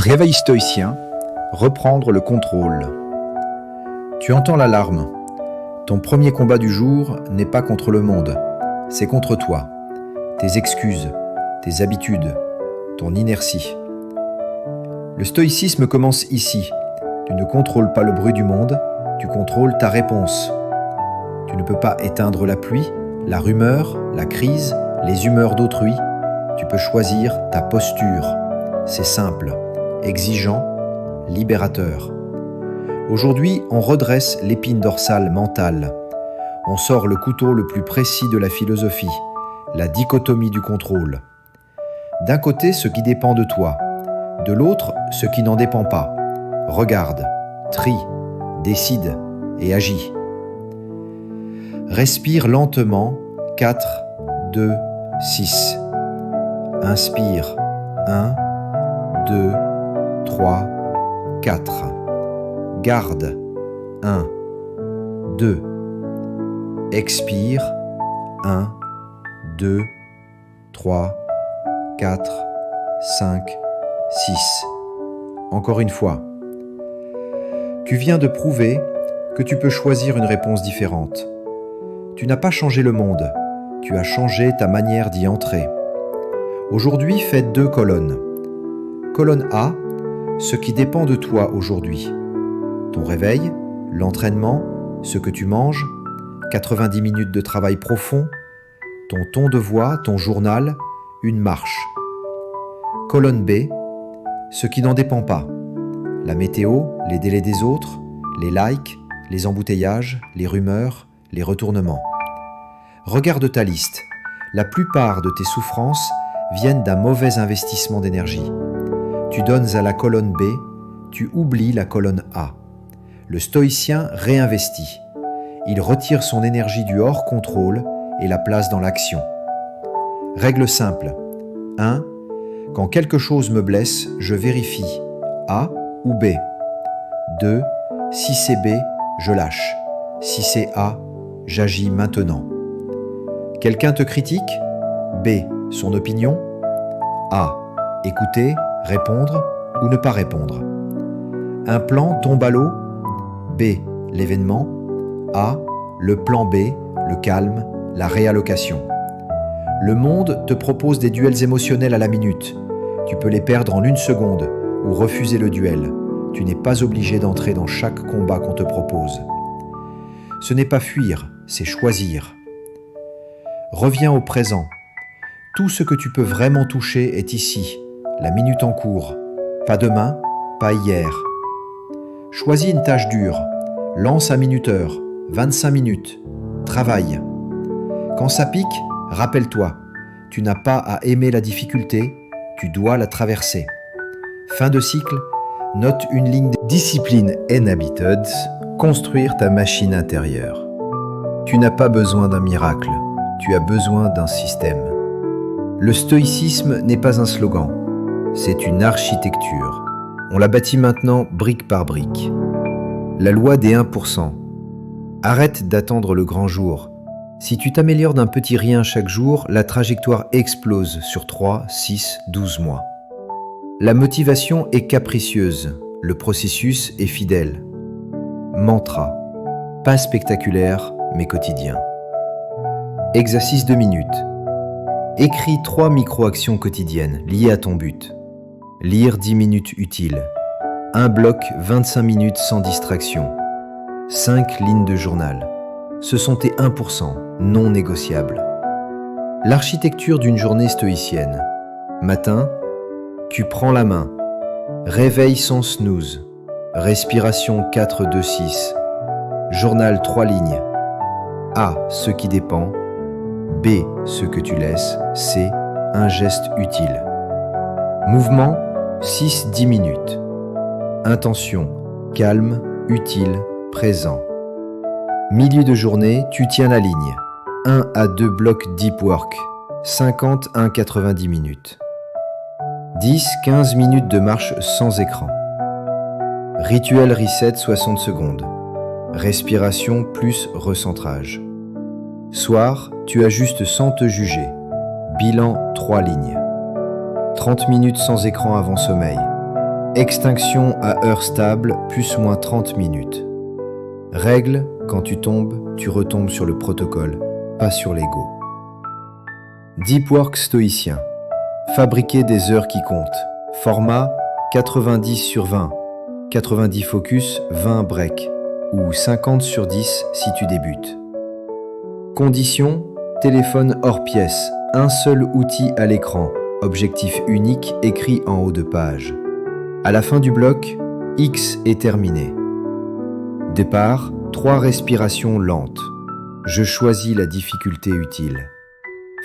Réveil stoïcien, reprendre le contrôle. Tu entends l'alarme. Ton premier combat du jour n'est pas contre le monde, c'est contre toi, tes excuses, tes habitudes, ton inertie. Le stoïcisme commence ici. Tu ne contrôles pas le bruit du monde, tu contrôles ta réponse. Tu ne peux pas éteindre la pluie, la rumeur, la crise, les humeurs d'autrui. Tu peux choisir ta posture. C'est simple, exigeant, libérateur. Aujourd'hui, on redresse l'épine dorsale mentale. On sort le couteau le plus précis de la philosophie, la dichotomie du contrôle. D'un côté, ce qui dépend de toi. De l'autre, ce qui n'en dépend pas. Regarde, trie, décide et agis. Respire lentement, 4, 2, 6. Inspire, 1, 2, 3, 4. Garde, 1, 2. Expire, 1, 2, 3, 4, 5, 6. Encore une fois. Tu viens de prouver que tu peux choisir une réponse différente. Tu n'as pas changé le monde, tu as changé ta manière d'y entrer. Aujourd'hui, fais 2 colonnes. Colonne A, ce qui dépend de toi aujourd'hui. Ton réveil, l'entraînement, ce que tu manges, 90 minutes de travail profond, ton ton de voix, ton journal, une marche. Colonne B, ce qui n'en dépend pas. La météo, les délais des autres, les likes, les embouteillages, les rumeurs, les retournements. Regarde ta liste. La plupart de tes souffrances viennent d'un mauvais investissement d'énergie. Tu donnes à la colonne B, tu oublies la colonne A. Le stoïcien réinvestit. Il retire son énergie du hors contrôle et la place dans l'action. Règle simple. 1. Quand quelque chose me blesse, je vérifie A ou B. 2. Si c'est B, je lâche. Si c'est A, j'agis maintenant. Quelqu'un te critique? B. Son opinion? A. Écouter, répondre ou ne pas répondre. Un plan tombe à l'eau? B. L'événement. A. Le plan B, le calme, la réallocation. Le monde te propose des duels émotionnels à la minute. Tu peux les perdre en 1 seconde ou refuser le duel. Tu n'es pas obligé d'entrer dans chaque combat qu'on te propose. Ce n'est pas fuir, c'est choisir. Reviens au présent. Tout ce que tu peux vraiment toucher est ici, la minute en cours. Pas demain, pas hier. Choisis une tâche dure. Lance un minuteur, 25 minutes. Travaille. Quand ça pique, rappelle-toi, tu n'as pas à aimer la difficulté, tu dois la traverser. Fin de cycle, note une ligne de discipline and habitudes, construire ta machine intérieure. Tu n'as pas besoin d'un miracle, tu as besoin d'un système. Le stoïcisme n'est pas un slogan, c'est une architecture. On la bâtit maintenant brique par brique. La loi des 1%. Arrête d'attendre le grand jour. Si tu t'améliores d'un petit rien chaque jour, la trajectoire explose sur 3, 6, 12 mois. La motivation est capricieuse, le processus est fidèle. Mantra. Pas spectaculaire, mais quotidien. Exercice 2 minutes. Écris 3 micro-actions quotidiennes liées à ton but. Lire 10 minutes utiles. Un bloc 25 minutes sans distraction. 5 lignes de journal. Ce sont tes 1%, non négociables. L'architecture d'une journée stoïcienne. Matin, tu prends la main. Réveil sans snooze. Respiration 4-2-6. Journal 3 lignes. A. Ce qui dépend. B. Ce que tu laisses. C. Un geste utile. Mouvement 6-10 minutes. Intention. Calme, utile, présent. Milieu de journée, tu tiens la ligne. 1 à 2 blocs deep work. 50 à 90 minutes. 10-15 minutes de marche sans écran. Rituel reset 60 secondes. Respiration plus recentrage. Soir, tu ajustes sans te juger. Bilan 3 lignes. 30 minutes sans écran avant sommeil. Extinction à heure stable, plus/moins 30 minutes. Règle, quand tu tombes, tu retombes sur le protocole, pas sur l'ego. Deep Work stoïcien. Fabriquer des heures qui comptent. Format 90/20. 90 focus, 20 break. Ou 50/10 si tu débutes. Conditions, téléphone hors pièce. Un seul outil à l'écran. Objectif unique écrit en haut de page. À la fin du bloc, X est terminé. Départ, 3 respirations lentes. Je choisis la difficulté utile.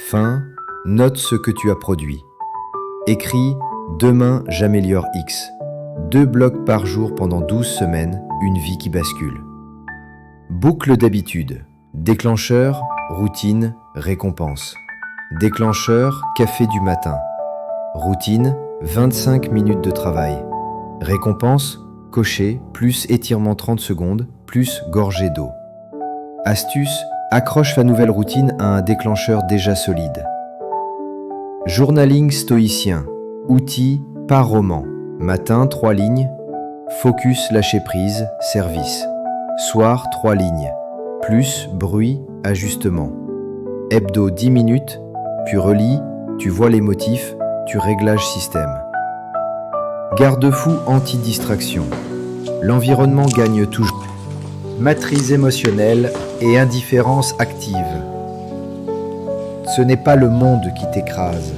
Fin, note ce que tu as produit. Écris, demain j'améliore X. 2 blocs par jour pendant 12 semaines, une vie qui bascule. Boucle d'habitude. Déclencheur, routine, récompense. Déclencheur, café du matin. Routine, 25 minutes de travail. Récompense, cocher, plus étirement 30 secondes, plus gorgée d'eau. Astuce, accroche la nouvelle routine à un déclencheur déjà solide. Journaling stoïcien. Outil, pas roman. Matin, 3 lignes. Focus, lâcher prise, service. Soir, 3 lignes. Plus, bruit, ajustement. Hebdo, 10 minutes. Tu relis, tu vois les motifs, tu réglages système. Garde-fou anti-distraction. L'environnement gagne toujours. Matrice émotionnelle et indifférence active. Ce n'est pas le monde qui t'écrase,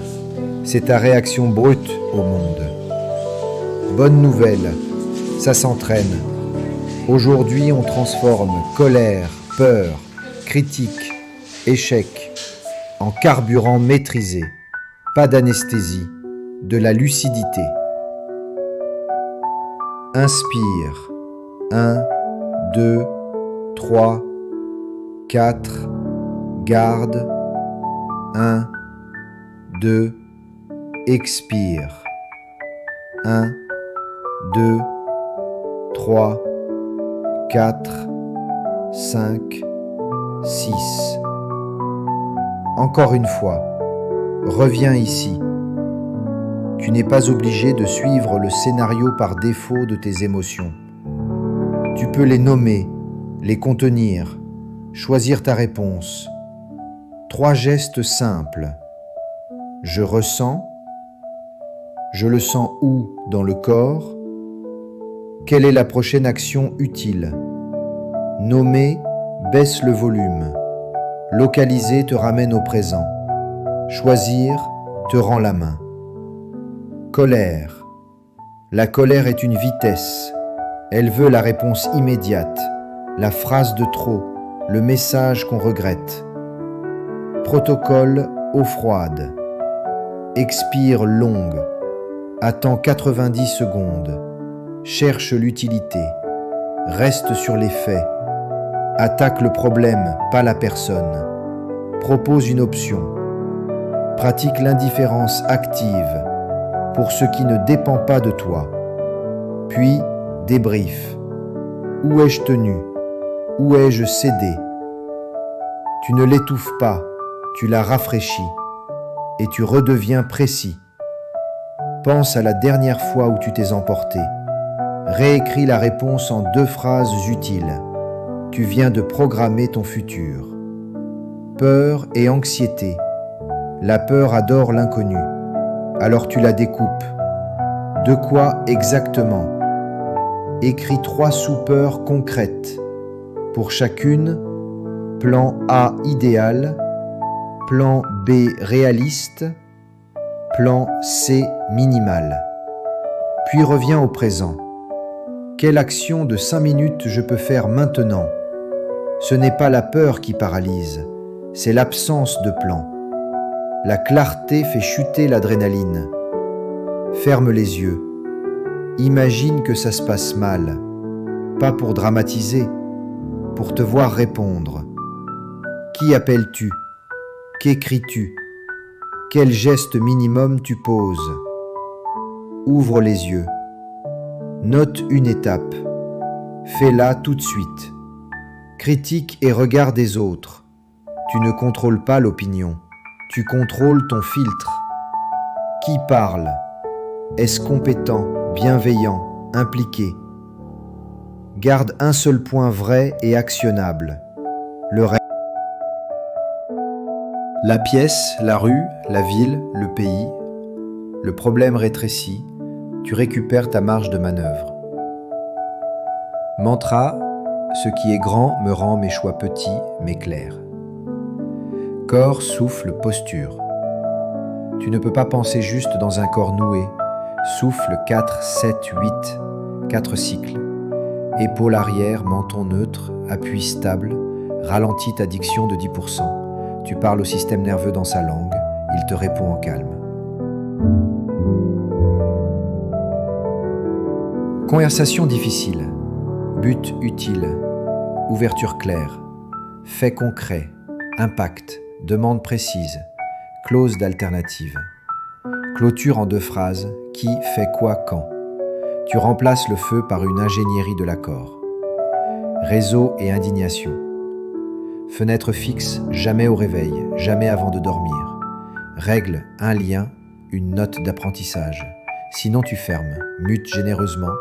c'est ta réaction brute au monde. Bonne nouvelle, ça s'entraîne. Aujourd'hui, on transforme colère, peur, critique, échec en carburant maîtrisé. Pas d'anesthésie, de la lucidité. Inspire. 1, 2, 3, 4. Garde. 1, 2. Expire. 1, 2, 3, 4, 5, 6. Encore une fois, reviens ici. Tu n'es pas obligé de suivre le scénario par défaut de tes émotions. Tu peux les nommer, les contenir, choisir ta réponse. 3 gestes simples. Je ressens. Je le sens où dans le corps? Quelle est la prochaine action utile? Nommer baisse le volume. Localiser te ramène au présent. Choisir te rend la main. Colère. La colère est une vitesse. Elle veut la réponse immédiate, la phrase de trop, le message qu'on regrette. Protocole eau froide. Expire longue. Attends 90 secondes. Cherche l'utilité. Reste sur les faits. Attaque le problème, pas la personne. Propose une option. Pratique l'indifférence active pour ce qui ne dépend pas de toi. Puis, débrief. Où ai-je tenu? Où ai-je cédé? Tu ne l'étouffes pas, tu la rafraîchis et tu redeviens précis. Pense à la dernière fois où tu t'es emporté. Réécris la réponse en 2 phrases utiles. Tu viens de programmer ton futur. Peur et anxiété. La peur adore l'inconnu. Alors tu la découpes. De quoi exactement? Écris 3 sous-peurs concrètes. Pour chacune, plan A idéal, plan B réaliste, plan C minimal. Puis reviens au présent. Quelle action de 5 minutes je peux faire maintenant? Ce n'est pas la peur qui paralyse, c'est l'absence de plan. La clarté fait chuter l'adrénaline. Ferme les yeux. Imagine que ça se passe mal. Pas pour dramatiser, pour te voir répondre. Qui appelles-tu? Qu'écris-tu? Quel geste minimum tu poses? Ouvre les yeux. Note une étape. Fais-la tout de suite. Critique et regard des autres. Tu ne contrôles pas l'opinion. Tu contrôles ton filtre. Qui parle? Est-ce compétent, bienveillant, impliqué? Garde un seul point vrai et actionnable. Le reste. La pièce, la rue, la ville, le pays, le problème rétrécit, tu récupères ta marge de manœuvre. Mantra, ce qui est grand me rend mes choix petits mais clairs. Corps, souffle, posture. Tu ne peux pas penser juste dans un corps noué. Souffle 4, 7, 8, 4 cycles. Épaule arrière, menton neutre, appui stable, ralentis ta diction de 10%. Tu parles au système nerveux dans sa langue, il te répond en calme. Conversation difficile, but utile, ouverture claire, fait concret, impact, demande précise, clause d'alternative. Clôture en 2 phrases, qui fait quoi quand. Tu remplaces le feu par une ingénierie de l'accord. Réseau et indignation. Fenêtre fixe, jamais au réveil, jamais avant de dormir. Règle, un lien, une note d'apprentissage. Sinon tu fermes, mute généreusement.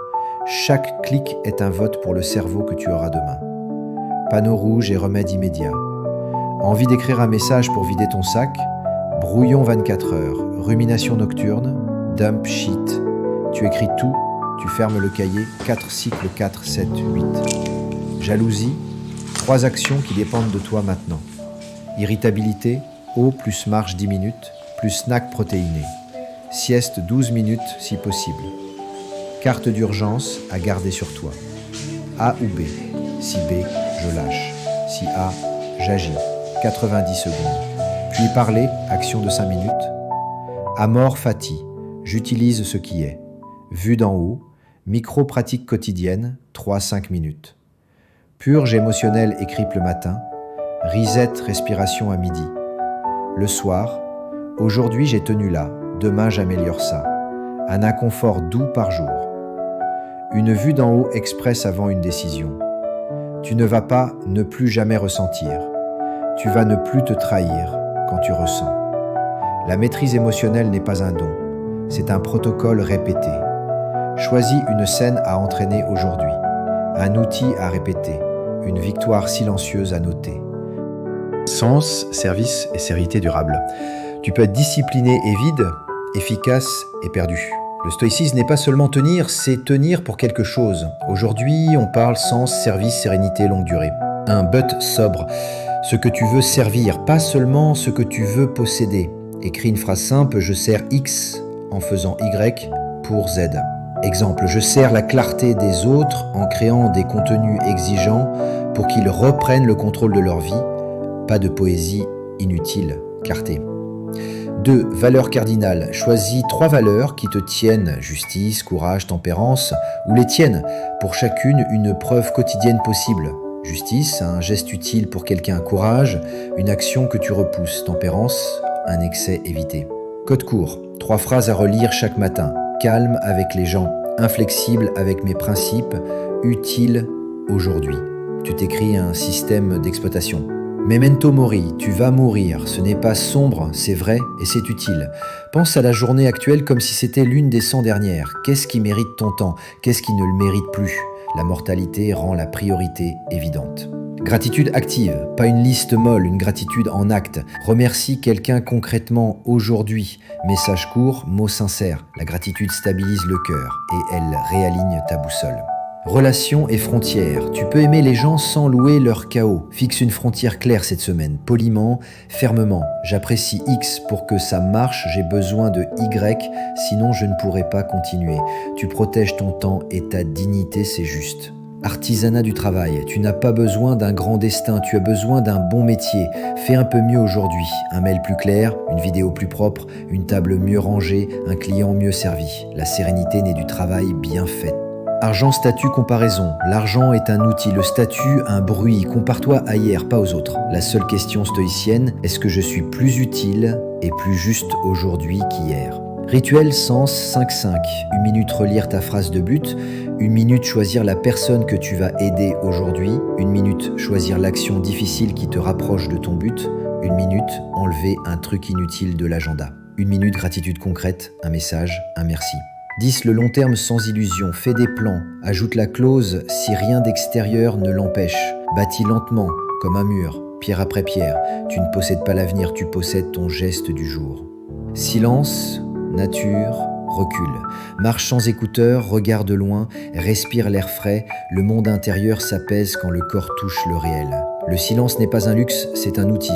Chaque clic est un vote pour le cerveau que tu auras demain. Panneau rouge et remède immédiat. Envie d'écrire un message pour vider ton sac? Brouillon 24 heures, rumination nocturne, dump sheet. Tu écris tout, tu fermes le cahier, 4 cycles 4, 7, 8. Jalousie, 3 actions qui dépendent de toi maintenant. Irritabilité, eau plus marche 10 minutes, plus snack protéiné. Sieste 12 minutes si possible. Carte d'urgence à garder sur toi. A ou B. Si B, je lâche. Si A, j'agis. 90 secondes. Puis parler, action de 5 minutes. Amor fati, j'utilise ce qui est. Vue d'en haut, micro-pratique quotidienne, 3-5 minutes. Purge émotionnelle écripe le matin. Reset respiration à midi. Le soir, aujourd'hui j'ai tenu là, demain j'améliore ça. Un inconfort doux par jour. Une vue d'en haut expresse avant une décision. Tu ne vas pas ne plus jamais ressentir. Tu vas ne plus te trahir quand tu ressens. La maîtrise émotionnelle n'est pas un don, c'est un protocole répété. Choisis une scène à entraîner aujourd'hui, un outil à répéter, une victoire silencieuse à noter. Sens, service et sérénité durable. Tu peux être discipliné et vide, efficace et perdu. Le stoïcisme n'est pas seulement tenir, c'est tenir pour quelque chose. Aujourd'hui, on parle sens, service, sérénité, longue durée. Un but sobre, ce que tu veux servir, pas seulement ce que tu veux posséder. Écris une phrase simple, je sers X en faisant Y pour Z. Exemple, je sers la clarté des autres en créant des contenus exigeants pour qu'ils reprennent le contrôle de leur vie. Pas de poésie inutile, clarté. 2. Valeurs cardinales. Choisis 3 valeurs qui te tiennent, justice, courage, tempérance, ou les tiennent, pour chacune une preuve quotidienne possible. Justice, un geste utile pour quelqu'un, courage, une action que tu repousses, tempérance, un excès évité. Code court, 3 phrases à relire chaque matin. Calme avec les gens, inflexible avec mes principes, utile aujourd'hui. Tu t'écris un système d'exploitation. Memento mori, tu vas mourir, ce n'est pas sombre, c'est vrai et c'est utile. Pense à la journée actuelle comme si c'était l'une des 100 dernières. Qu'est-ce qui mérite ton temps? Qu'est-ce qui ne le mérite plus? La mortalité rend la priorité évidente. Gratitude active, pas une liste molle, une gratitude en acte. Remercie quelqu'un concrètement aujourd'hui. Message court, mot sincère. La gratitude stabilise le cœur et elle réaligne ta boussole. Relations et frontières. Tu peux aimer les gens sans louer leur chaos. Fixe une frontière claire cette semaine, poliment, fermement. J'apprécie X pour que ça marche, j'ai besoin de Y, sinon je ne pourrai pas continuer. Tu protèges ton temps et ta dignité, c'est juste. Artisanat du travail. Tu n'as pas besoin d'un grand destin, tu as besoin d'un bon métier. Fais un peu mieux aujourd'hui. Un mail plus clair, une vidéo plus propre, une table mieux rangée, un client mieux servi. La sérénité naît du travail bien fait. Argent, statut, comparaison. L'argent est un outil, le statut, un bruit. Compare-toi à hier, pas aux autres. La seule question stoïcienne, est-ce que je suis plus utile et plus juste aujourd'hui qu'hier? Rituel sens 5-5. 1 minute relire ta phrase de but. 1 minute choisir la personne que tu vas aider aujourd'hui. 1 minute choisir l'action difficile qui te rapproche de ton but. 1 minute enlever un truc inutile de l'agenda. 1 minute gratitude concrète, un message, un merci. 10. Le long terme sans illusion. Fais des plans. Ajoute la clause si rien d'extérieur ne l'empêche. Bâtis lentement, comme un mur, pierre après pierre. Tu ne possèdes pas l'avenir, tu possèdes ton geste du jour. Silence, nature, recule. Marche sans écouteurs, regarde loin, respire l'air frais. Le monde intérieur s'apaise quand le corps touche le réel. Le silence n'est pas un luxe, c'est un outil.